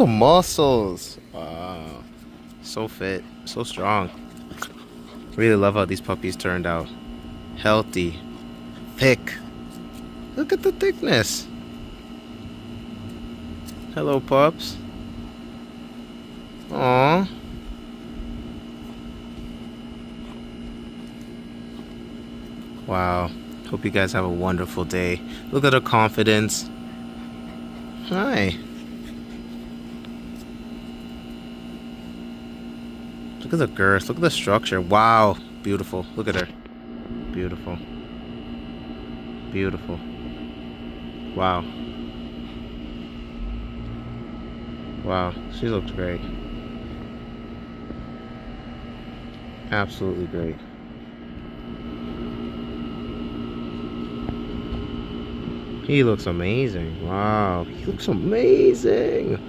the muscles. Wow. So fit, so strong. Really love how these puppies turned out. Healthy, thick. Look at the thickness. Hello, pups. Aww. Wow. Hope you guys have a wonderful day. Look at her confidence. Hi. Look at the girth. Look at the structure. Wow. Beautiful. Look at her. Beautiful. Beautiful. Wow. Wow. She looks great. Absolutely great. He looks amazing. Wow. He looks amazing.